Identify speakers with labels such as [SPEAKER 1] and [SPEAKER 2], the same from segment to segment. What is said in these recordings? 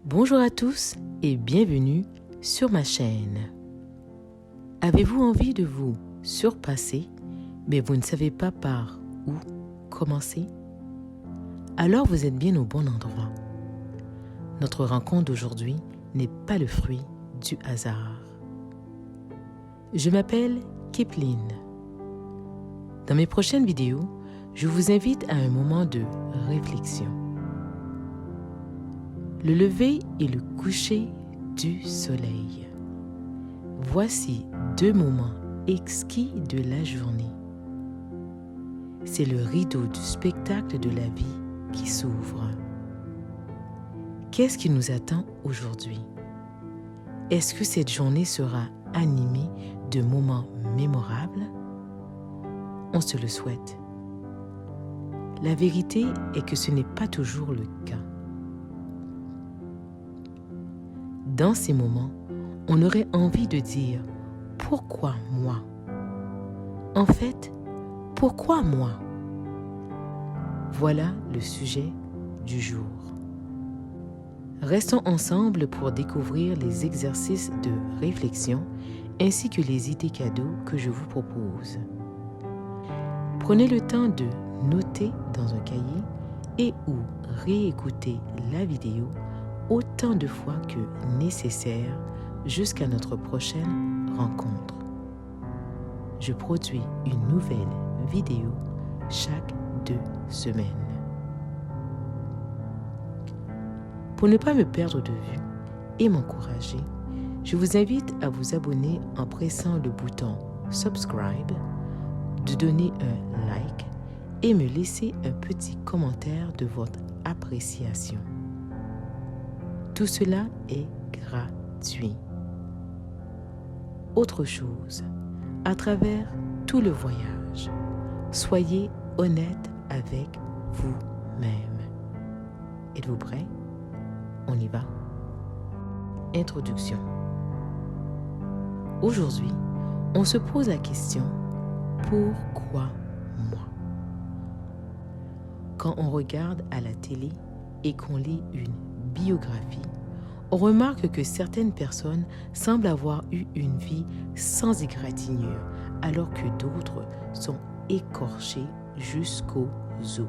[SPEAKER 1] Bonjour à tous et bienvenue sur ma chaîne. Avez-vous envie de vous surpasser, mais vous ne savez pas par où commencer? Alors vous êtes bien au bon endroit. Notre rencontre d'aujourd'hui n'est pas le fruit du hasard. Je m'appelle Kipline. Dans mes prochaines vidéos, je vous invite à un moment de réflexion. Le lever et le coucher du soleil. Voici deux moments exquis de la journée. C'est le rideau du spectacle de la vie qui s'ouvre. Qu'est-ce qui nous attend aujourd'hui? Est-ce que cette journée sera animée de moments mémorables? On se le souhaite. La vérité est que ce n'est pas toujours le cas. Dans ces moments, on aurait envie de dire « Pourquoi moi ?» En fait, pourquoi moi? Voilà le sujet du jour. Restons ensemble pour découvrir les exercices de réflexion ainsi que les idées cadeaux que je vous propose. Prenez le temps de noter dans un cahier et ou réécouter la vidéo autant de fois que nécessaire jusqu'à notre prochaine rencontre. Je produis une nouvelle vidéo chaque 2 semaines. Pour ne pas me perdre de vue et m'encourager, je vous invite à vous abonner en pressant le bouton Subscribe, de donner un like et me laisser un petit commentaire de votre appréciation. Tout cela est gratuit. Autre chose, à travers tout le voyage, soyez honnête avec vous-même. Êtes-vous prêts? On y va. Introduction. Aujourd'hui, on se pose la question « Pourquoi moi ?» Quand on regarde à la télé et qu'on lit une biographie, on remarque que certaines personnes semblent avoir eu une vie sans égratignure, alors que d'autres sont écorchées jusqu'aux os.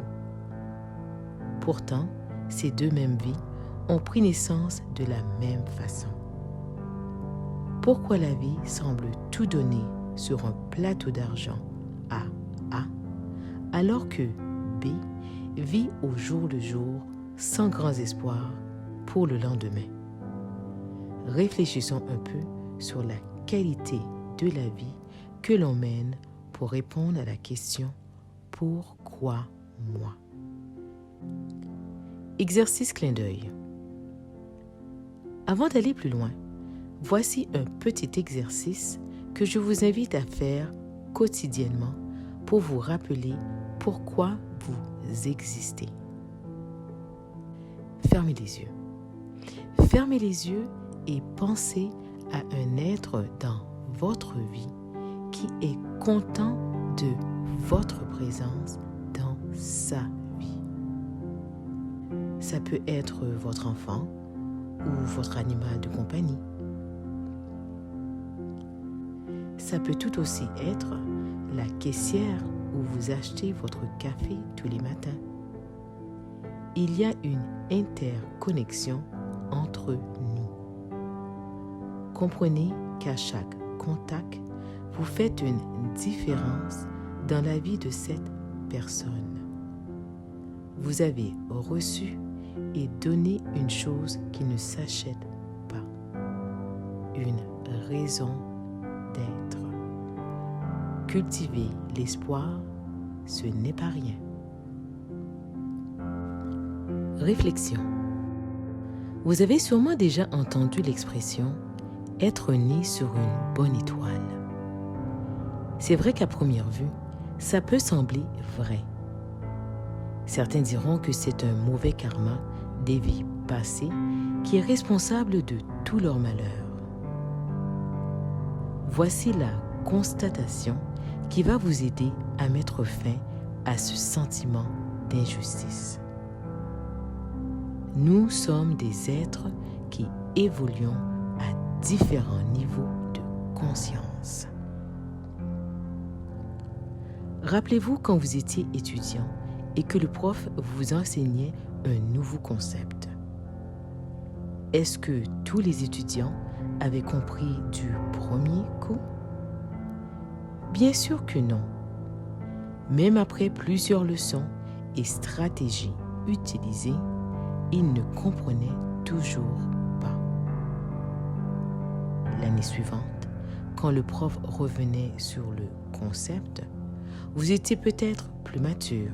[SPEAKER 1] Pourtant, ces deux mêmes vies ont pris naissance de la même façon. Pourquoi la vie semble tout donner sur un plateau d'argent à A, alors que B vit au jour le jour sans grands espoirs pour le lendemain? Réfléchissons un peu sur la qualité de la vie que l'on mène pour répondre à la question « Pourquoi moi ?» Exercice clin d'œil. Avant d'aller plus loin, voici un petit exercice que je vous invite à faire quotidiennement pour vous rappeler pourquoi vous existez. Fermez les yeux. Fermez les yeux et pensez à un être dans votre vie qui est content de votre présence dans sa vie. Ça peut être votre enfant ou votre animal de compagnie. Ça peut tout aussi être la caissière où vous achetez votre café tous les matins. Il y a une interconnexion entre nous. Comprenez qu'à chaque contact, vous faites une différence dans la vie de cette personne. Vous avez reçu et donné une chose qui ne s'achète pas. Une raison d'être. Cultiver l'espoir, ce n'est pas rien. Réflexion. Vous avez sûrement déjà entendu l'expression « être né sur une bonne étoile ». C'est vrai qu'à première vue, ça peut sembler vrai. Certains diront que c'est un mauvais karma des vies passées qui est responsable de tout leur malheur. Voici la constatation qui va vous aider à mettre fin à ce sentiment d'injustice. nous sommes des êtres qui évoluons à différents niveaux de conscience. Rappelez-vous quand vous étiez étudiant et que le prof vous enseignait un nouveau concept. Est-ce que tous les étudiants avaient compris du premier coup? Bien sûr que non. Même après plusieurs leçons et stratégies utilisées, ils ne comprenaient toujours pas. L'année suivante, quand le prof revenait sur le concept, vous étiez peut-être plus mature,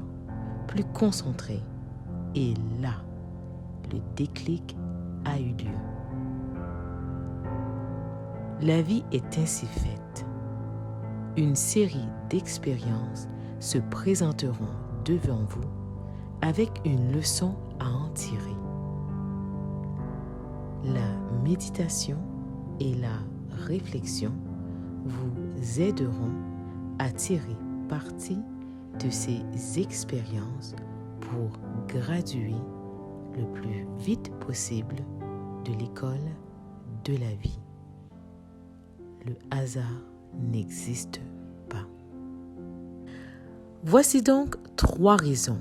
[SPEAKER 1] plus concentré. Et là, le déclic a eu lieu. La vie est ainsi faite. Une série d'expériences se présenteront devant vous avec une leçon à en tirer. La méditation et la réflexion vous aideront à tirer parti de ces expériences pour graduer le plus vite possible de l'école de la vie. Le hasard n'existe pas. Voici donc 3 raisons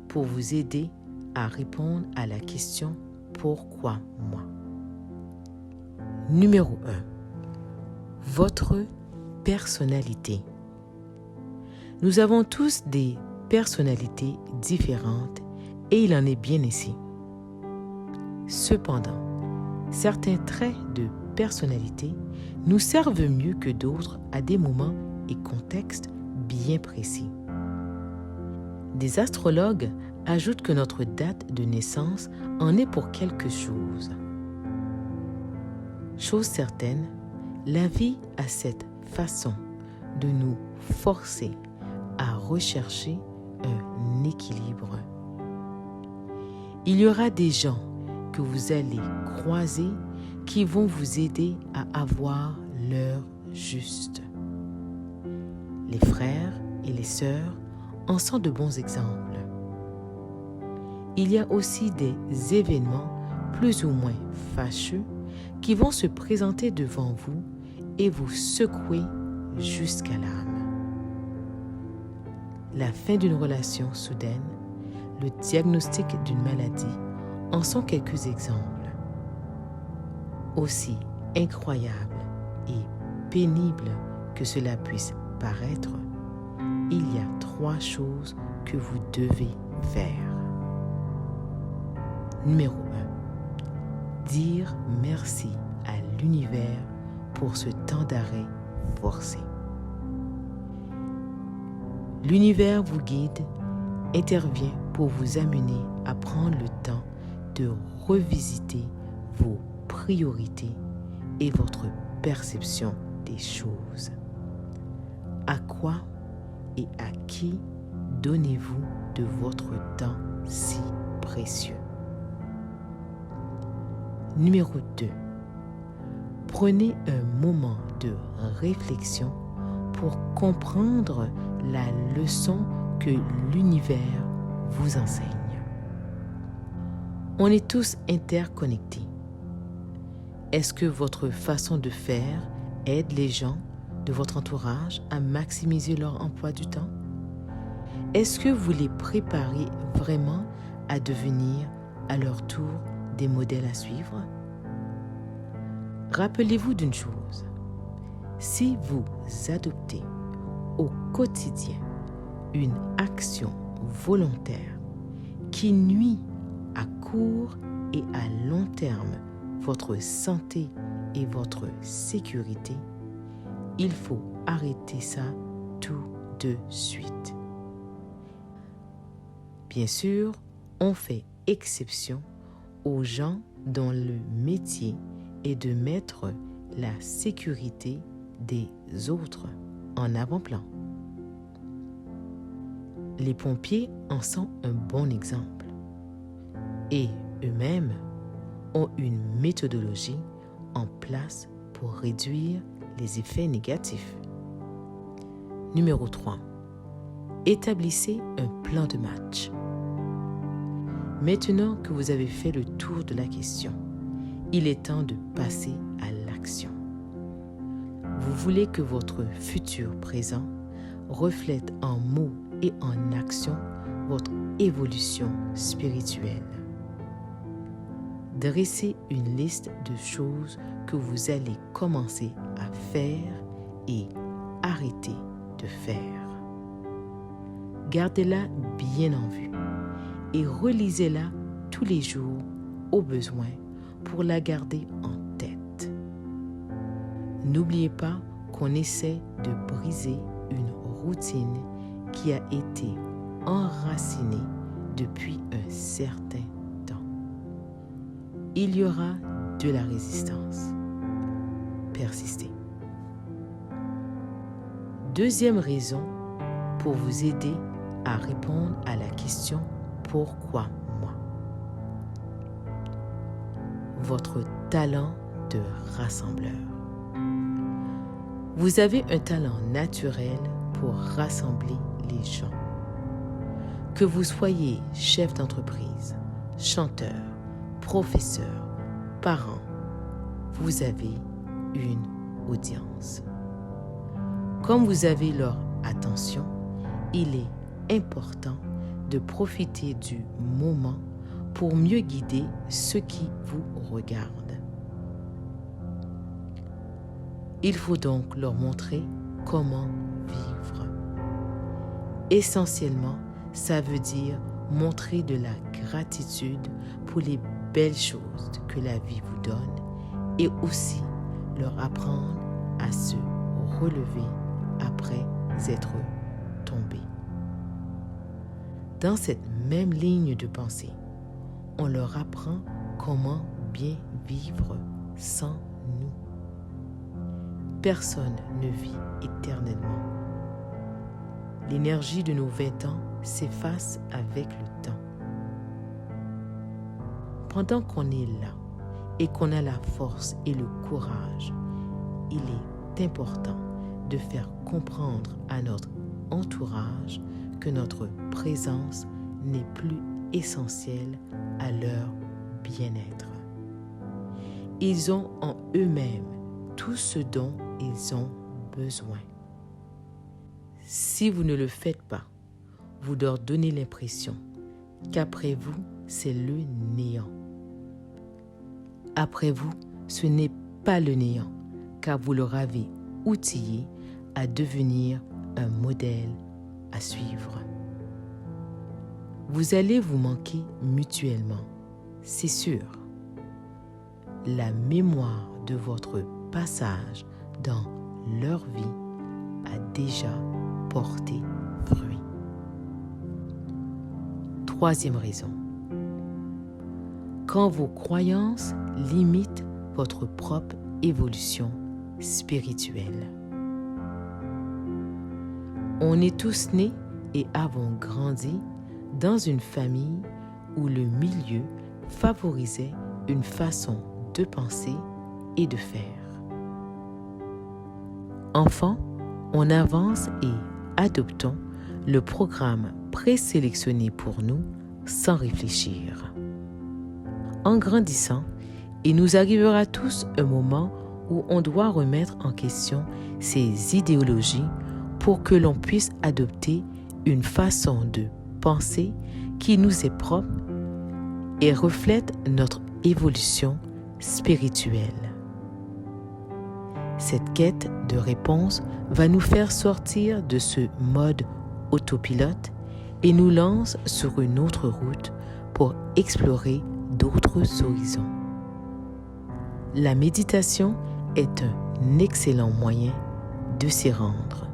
[SPEAKER 1] pour vous aider à répondre à la question « Pourquoi moi ?» Numéro 1. Votre personnalité. Nous avons tous des personnalités différentes et il en est bien ainsi. Cependant, certains traits de personnalité nous servent mieux que d'autres à des moments et contextes bien précis. Des astrologues ajoutent que notre date de naissance en est pour quelque chose. Chose certaine, la vie a cette façon de nous forcer à rechercher un équilibre. Il y aura des gens que vous allez croiser qui vont vous aider à avoir l'heure juste. Les frères et les sœurs en sont de bons exemples. Il y a aussi des événements plus ou moins fâcheux qui vont se présenter devant vous et vous secouer jusqu'à l'âme. La fin d'une relation soudaine, le diagnostic d'une maladie en sont quelques exemples. Aussi incroyable et pénible que cela puisse paraître, il y a 3 choses que vous devez faire. Numéro 1. Dire merci à l'univers pour ce temps d'arrêt forcé. L'univers vous guide, intervient pour vous amener à prendre le temps de revisiter vos priorités et votre perception des choses. À quoi et à qui donnez-vous de votre temps si précieux? Numéro 2. Prenez un moment de réflexion pour comprendre la leçon que l'univers vous enseigne. On est tous interconnectés. Est-ce que votre façon de faire aide les gens de votre entourage à maximiser leur emploi du temps? Est-ce que vous les préparez vraiment à devenir à leur tour des modèles à suivre? Rappelez-vous d'une chose, si vous adoptez au quotidien une action volontaire qui nuit à court et à long terme votre santé et votre sécurité, il faut arrêter ça tout de suite. Bien sûr, on fait exception aux gens dont le métier est de mettre la sécurité des autres en avant-plan. Les pompiers en sont un bon exemple. Et eux-mêmes ont une méthodologie en place pour réduire les effets négatifs. Numéro 3. Établissez un plan de match. Maintenant que vous avez fait le tour de la question, il est temps de passer à l'action. Vous voulez que votre futur présent reflète en mots et en actions votre évolution spirituelle. Dressez une liste de choses que vous allez commencer à faire et arrêter de faire. Gardez-la bien en vue et relisez-la tous les jours au besoin pour la garder en tête. N'oubliez pas qu'on essaie de briser une routine qui a été enracinée depuis un certain temps. Il y aura de la résistance. Persistez. Deuxième raison pour vous aider à répondre à la question « Pourquoi moi ?» Votre talent de rassembleur. Vous avez un talent naturel pour rassembler les gens. Que vous soyez chef d'entreprise, chanteur, professeur, parent, vous avez une audience. Comme vous avez leur attention, il est important de profiter du moment pour mieux guider ceux qui vous regardent. Il faut donc leur montrer comment vivre. Essentiellement, ça veut dire montrer de la gratitude pour les belles choses que la vie vous donne et aussi leur apprendre à se relever après être tombés. Dans cette même ligne de pensée, on leur apprend comment bien vivre sans nous. Personne ne vit éternellement. L'énergie de nos 20 ans s'efface avec le temps. Pendant qu'on est là et qu'on a la force et le courage, il est important de faire comprendre à notre entourage que notre présence n'est plus essentielle à leur bien-être. Ils ont en eux-mêmes tout ce dont ils ont besoin. Si vous ne le faites pas, vous leur donnez l'impression qu'après vous, c'est le néant. Après vous, ce n'est pas le néant, car vous leur avez outillé à devenir un modèle à suivre. Vous allez vous manquer mutuellement, c'est sûr. La mémoire de votre passage dans leur vie a déjà porté fruit. Troisième raison. Quand vos croyances limitent votre propre évolution spirituelle. On est tous nés et avons grandi dans une famille où le milieu favorisait une façon de penser et de faire. Enfant, on avance et adoptons le programme présélectionné pour nous sans réfléchir. En grandissant, il nous arrivera tous un moment où on doit remettre en question ces idéologies pour que l'on puisse adopter une façon de penser qui nous est propre et reflète notre évolution spirituelle. Cette quête de réponse va nous faire sortir de ce mode autopilote et nous lance sur une autre route pour explorer d'autres horizons. La méditation est un excellent moyen de s'y rendre.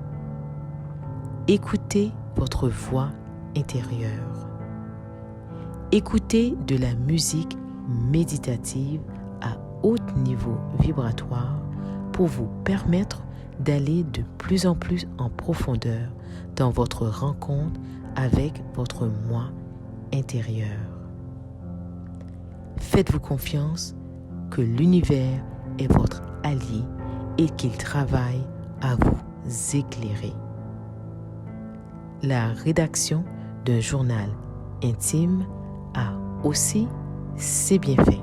[SPEAKER 1] Écoutez votre voix intérieure. Écoutez de la musique méditative à haut niveau vibratoire pour vous permettre d'aller de plus en plus en profondeur dans votre rencontre avec votre moi intérieur. Faites-vous confiance que l'univers est votre allié et qu'il travaille à vous éclairer. La rédaction d'un journal intime a aussi c'est bien fait.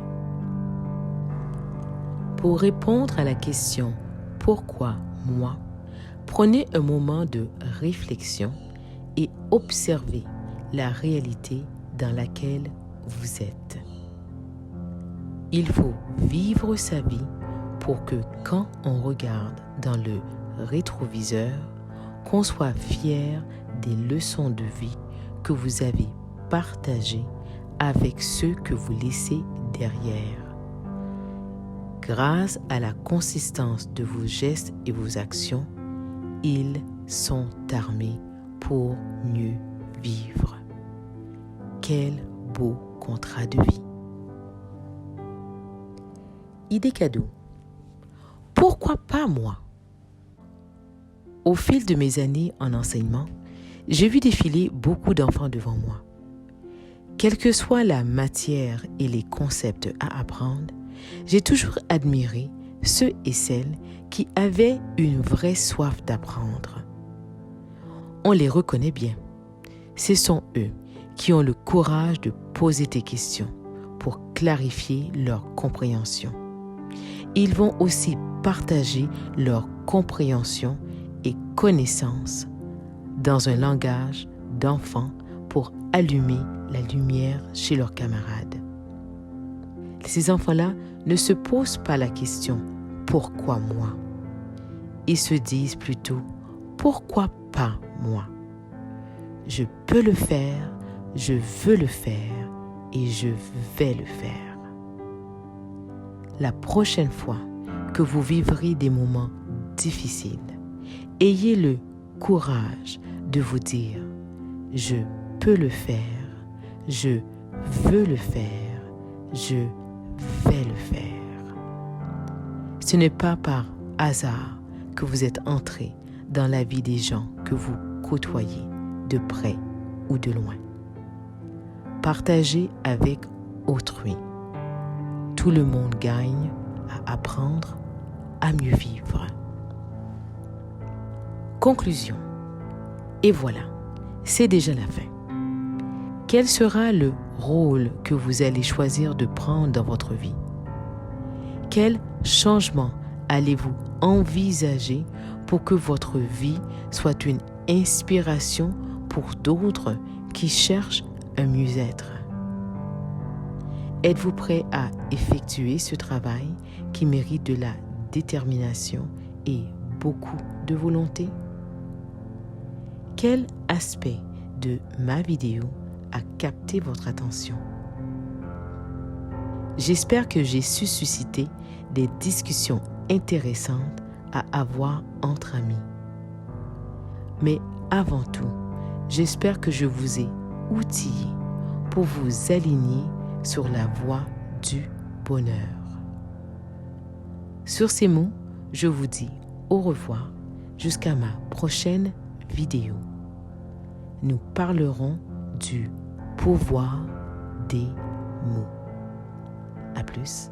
[SPEAKER 1] Pour répondre à la question « Pourquoi moi ?», prenez un moment de réflexion et observez la réalité dans laquelle vous êtes. Il faut vivre sa vie pour que quand on regarde dans le rétroviseur, qu'on soit fier des leçons de vie que vous avez partagées avec ceux que vous laissez derrière. Grâce à la consistance de vos gestes et vos actions, ils sont armés pour mieux vivre. Quel beau contrat de vie. Idée cadeau. Pourquoi pas moi? Au fil de mes années en enseignement, j'ai vu défiler beaucoup d'enfants devant moi. Quelle que soit la matière et les concepts à apprendre, j'ai toujours admiré ceux et celles qui avaient une vraie soif d'apprendre. On les reconnaît bien. Ce sont eux qui ont le courage de poser des questions pour clarifier leur compréhension. Ils vont aussi partager leur compréhension et connaissance dans un langage d'enfant pour allumer la lumière chez leurs camarades. Ces enfants-là ne se posent pas la question « Pourquoi moi ?» Ils se disent plutôt « Pourquoi pas moi ?» Je peux le faire, je veux le faire et je vais le faire. La prochaine fois que vous vivrez des moments difficiles, ayez le courage de vous dire « Je peux le faire, je veux le faire, je vais le faire ». Ce n'est pas par hasard que vous êtes entré dans la vie des gens que vous côtoyez de près ou de loin. Partagez avec autrui. Tout le monde gagne à apprendre à mieux vivre. Conclusion. Et voilà, c'est déjà la fin. Quel sera le rôle que vous allez choisir de prendre dans votre vie? Quel changement allez-vous envisager pour que votre vie soit une inspiration pour d'autres qui cherchent un mieux-être? Êtes-vous prêt à effectuer ce travail qui mérite de la détermination et beaucoup de volonté? Quel aspect de ma vidéo a capté votre attention? J'espère que j'ai su susciter des discussions intéressantes à avoir entre amis. Mais avant tout, j'espère que je vous ai outillé pour vous aligner sur la voie du bonheur. Sur ces mots, je vous dis au revoir jusqu'à ma prochaine vidéo. Nous parlerons du pouvoir des mots. À plus.